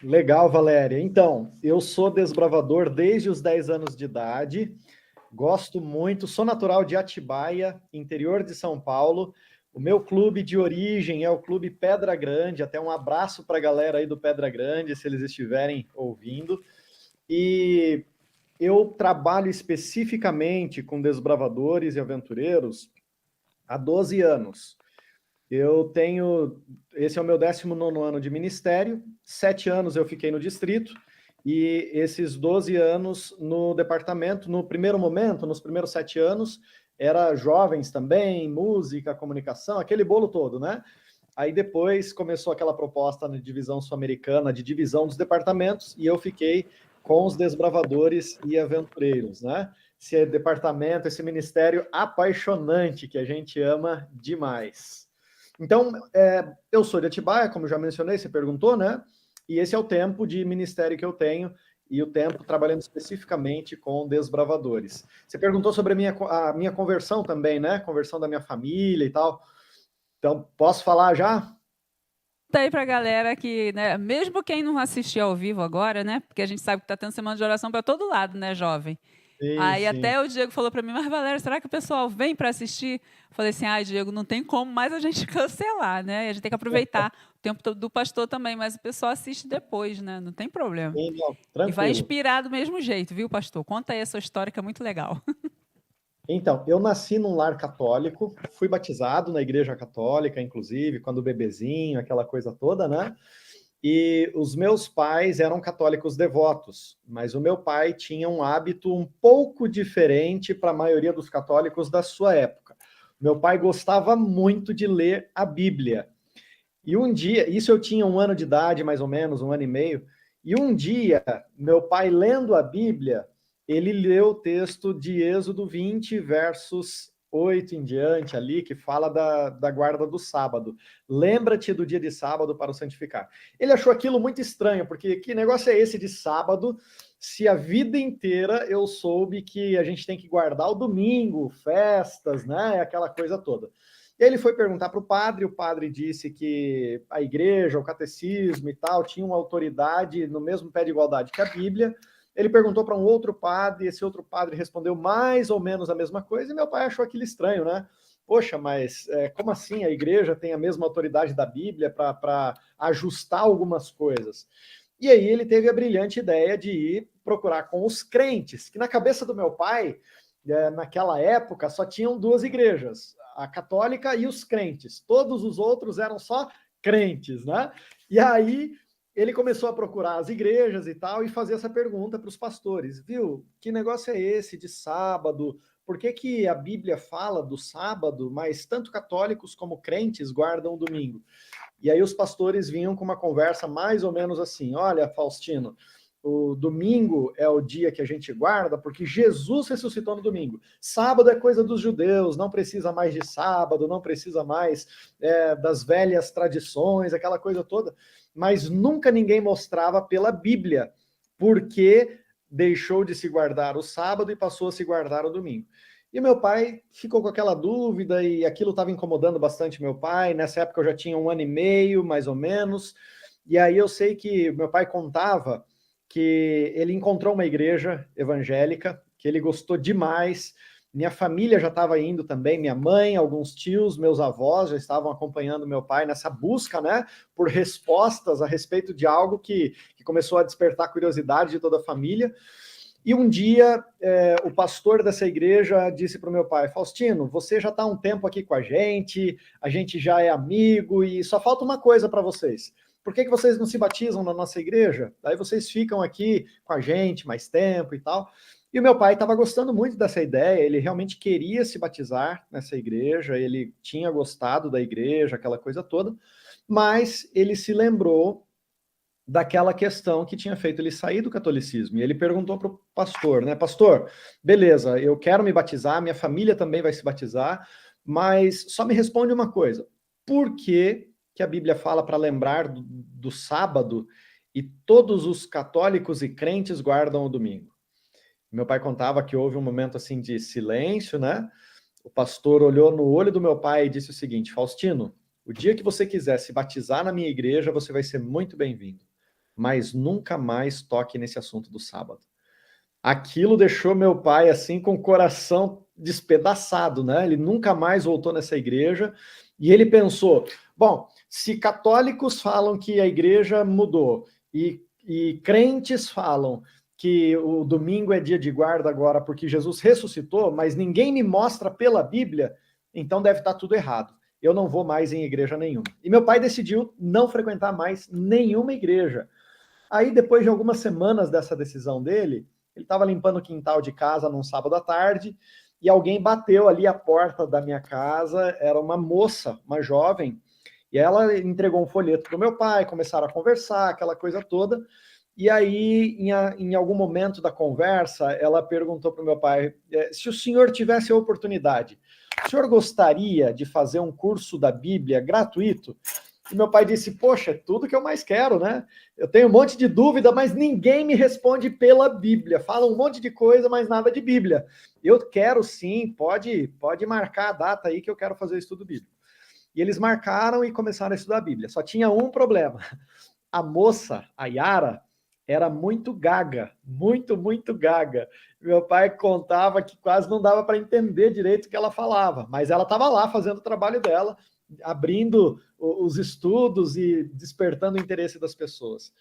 Legal, Valéria. Então, eu sou desbravador desde os 10 anos de idade, gosto muito, sou natural de Atibaia, interior de São Paulo. O meu clube de origem é o Clube Pedra Grande, até um abraço para a galera aí do Pedra Grande, se eles estiverem ouvindo. E eu trabalho especificamente com desbravadores e aventureiros há 12 anos. Esse é o meu 19º ano de ministério, 7 anos eu fiquei no distrito, e esses 12 anos no departamento, no primeiro momento, nos primeiros 7 anos, era jovens também, música, comunicação, aquele bolo todo, né? Aí depois começou aquela proposta na divisão sul-americana de divisão dos departamentos, e eu fiquei com os desbravadores e aventureiros, né? Esse departamento, esse ministério apaixonante que a gente ama demais. Então, eu sou de Atibaia, como já mencionei, você perguntou, né? E esse é o tempo de ministério que eu tenho, e o tempo trabalhando especificamente com desbravadores. Você perguntou sobre a minha conversão também, né? Conversão da minha família e tal. Então, posso falar já? Tá aí pra galera que, né, mesmo quem não assistiu ao vivo agora, né, porque a gente sabe que tá tendo semana de oração para todo lado, né, jovem. Sim, Aí sim. até o Diego falou para mim, mas Valéria, será que o pessoal vem para assistir? Falei assim, ai Diego, não tem como mais a gente cancelar, né? A gente tem que aproveitar o tempo do pastor também, mas o pessoal assiste depois, né? Não tem problema. Sim, não, E vai tranquilo. inspirar do mesmo jeito, viu, pastor? Conta aí a sua história que é muito legal. Então, eu nasci num lar católico, fui batizado na igreja católica, inclusive, quando bebezinho, aquela coisa toda, né? E os meus pais eram católicos devotos, mas o meu pai tinha um hábito um pouco diferente para a maioria dos católicos da sua época. Meu pai gostava muito de ler a Bíblia. E um dia, isso eu tinha 1 ano de idade, mais ou menos, 1 ano e meio, e um dia, meu pai lendo a Bíblia, ele leu o texto de Êxodo 20, versos 8 em diante, ali, que fala da guarda do sábado. Lembra-te do dia de sábado para o santificar. Ele achou aquilo muito estranho, porque que negócio é esse de sábado, se a vida inteira eu soube que a gente tem que guardar o domingo, festas, né, aquela coisa toda. Ele foi perguntar para o padre disse que a igreja, o catecismo e tal, tinham autoridade no mesmo pé de igualdade que a Bíblia. Ele perguntou para um outro padre, esse outro padre respondeu mais ou menos a mesma coisa, e meu pai achou aquilo estranho, né? Poxa, mas como assim a igreja tem a mesma autoridade da Bíblia para ajustar algumas coisas? E aí ele teve a brilhante ideia de ir procurar com os crentes, que na cabeça do meu pai, naquela época, só tinham 2 igrejas, a católica e os crentes. Todos os outros eram só crentes, né? E aí ele começou a procurar as igrejas e tal e fazer essa pergunta para os pastores, viu? Que negócio é esse de sábado? Por que, que a Bíblia fala do sábado, mas tanto católicos como crentes guardam o domingo? E aí os pastores vinham com uma conversa mais ou menos assim: olha, Faustino, o domingo é o dia que a gente guarda porque Jesus ressuscitou no domingo. Sábado é coisa dos judeus, não precisa mais de sábado, não precisa mais das velhas tradições, aquela coisa toda. Mas nunca ninguém mostrava pela Bíblia porque deixou de se guardar o sábado e passou a se guardar o domingo. E meu pai ficou com aquela dúvida e aquilo estava incomodando bastante meu pai. Nessa época eu já tinha 1 ano e meio, mais ou menos. E aí eu sei que meu pai contava que ele encontrou uma igreja evangélica, que ele gostou demais. Minha família já estava indo também, minha mãe, alguns tios, meus avós já estavam acompanhando meu pai nessa busca, né, por respostas a respeito de algo que começou a despertar a curiosidade de toda a família. E um dia, o pastor dessa igreja disse para o meu pai: Faustino, você já está há um tempo aqui com a gente já é amigo e só falta uma coisa para vocês. Por que vocês não se batizam na nossa igreja? Daí vocês ficam aqui com a gente mais tempo e tal. E o meu pai estava gostando muito dessa ideia, ele realmente queria se batizar nessa igreja, ele tinha gostado da igreja, aquela coisa toda, mas ele se lembrou daquela questão que tinha feito ele sair do catolicismo. E ele perguntou para o pastor, né? Pastor, beleza, eu quero me batizar, minha família também vai se batizar, mas só me responde uma coisa: por que a Bíblia fala para lembrar do sábado e todos os católicos e crentes guardam o domingo? Meu pai contava que houve um momento assim de silêncio, né? O pastor olhou no olho do meu pai e disse o seguinte: Faustino, o dia que você quiser se batizar na minha igreja, você vai ser muito bem-vindo. mas nunca mais toque nesse assunto do sábado. Aquilo deixou meu pai assim com o coração despedaçado, né? Ele nunca mais voltou nessa igreja e ele pensou: bom, se católicos falam que a igreja mudou e crentes falam que o domingo é dia de guarda agora porque Jesus ressuscitou, mas ninguém me mostra pela Bíblia, então deve estar tudo errado. Eu não vou mais em igreja nenhuma. E meu pai decidiu não frequentar mais nenhuma igreja. Aí, depois de algumas semanas dessa decisão dele, ele estava limpando o quintal de casa num sábado à tarde e alguém bateu ali a porta da minha casa. Era uma moça, uma jovem, e ela entregou um folheto para o meu pai, começaram a conversar, aquela coisa toda. E aí, em algum momento da conversa, ela perguntou para o meu pai: se o senhor tivesse a oportunidade, o senhor gostaria de fazer um curso da Bíblia gratuito? E meu pai disse: poxa, é tudo que eu mais quero, né? Eu tenho um monte de dúvida, mas ninguém me responde pela Bíblia. Fala um monte de coisa, mas nada de Bíblia. Eu quero sim, pode marcar a data aí que eu quero fazer o estudo bíblico. E eles marcaram e começaram a estudar a Bíblia. Só tinha um problema. A moça, a Yara, era muito gaga, muito gaga. Meu pai contava que quase não dava para entender direito o que ela falava, mas ela estava lá fazendo o trabalho dela, abrindo os estudos e despertando o interesse das pessoas.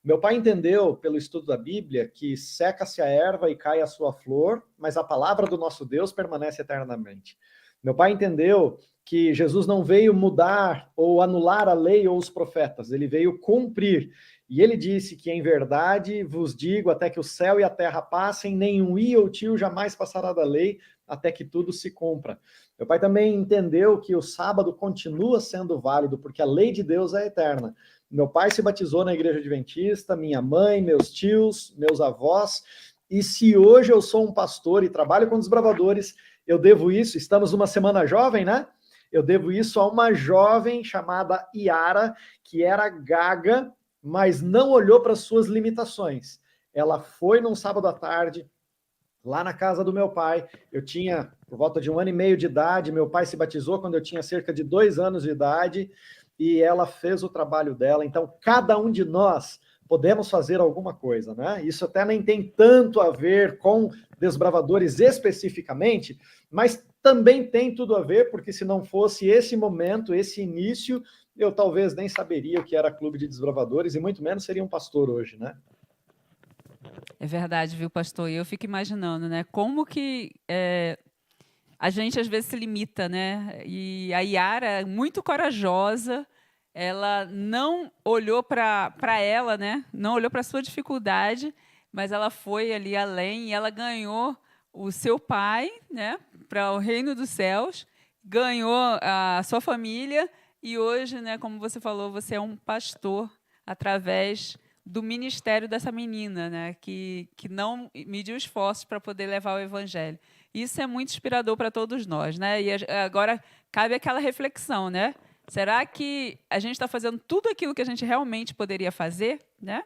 Meu pai entendeu, pelo estudo da Bíblia, que seca-se a erva e cai a sua flor, mas a palavra do nosso Deus permanece eternamente. Meu pai entendeu que Jesus não veio mudar ou anular a lei ou os profetas, ele veio cumprir. E ele disse que, em verdade, vos digo, até que o céu e a terra passem, nenhum i ou tio jamais passará da lei, até que tudo se cumpra. Meu pai também entendeu que o sábado continua sendo válido, porque a lei de Deus é eterna. Meu pai se batizou na igreja adventista, minha mãe, meus tios, meus avós, e se hoje eu sou um pastor e trabalho com desbravadores, eu devo isso, estamos numa semana jovem, né? Eu devo isso a uma jovem chamada Yara, que era gaga, mas não olhou para suas limitações. Ela foi num sábado à tarde, lá na casa do meu pai. Eu tinha por volta de 1 ano e meio de idade, meu pai se batizou quando eu tinha cerca de 2 anos de idade, e ela fez o trabalho dela. Então, cada um de nós podemos fazer alguma coisa, né? Isso até nem tem tanto a ver com desbravadores especificamente, mas também tem tudo a ver, porque se não fosse esse momento, esse início, eu talvez nem saberia o que era clube de desbravadores, e muito menos seria um pastor hoje, né? É verdade, viu, pastor? E eu fico imaginando, né? Como que a gente às vezes se limita, né? E a Yara, muito corajosa, ela não olhou para ela, né? Não olhou para a sua dificuldade, mas ela foi ali além e ela ganhou o seu pai, né? Para o reino dos céus, ganhou a sua família e hoje, né? Como você falou, você é um pastor através do ministério dessa menina, né? Que não mediu esforços para poder levar o evangelho. Isso é muito inspirador para todos nós, né? E agora cabe aquela reflexão, né? Será que a gente está fazendo tudo aquilo que a gente realmente poderia fazer, né?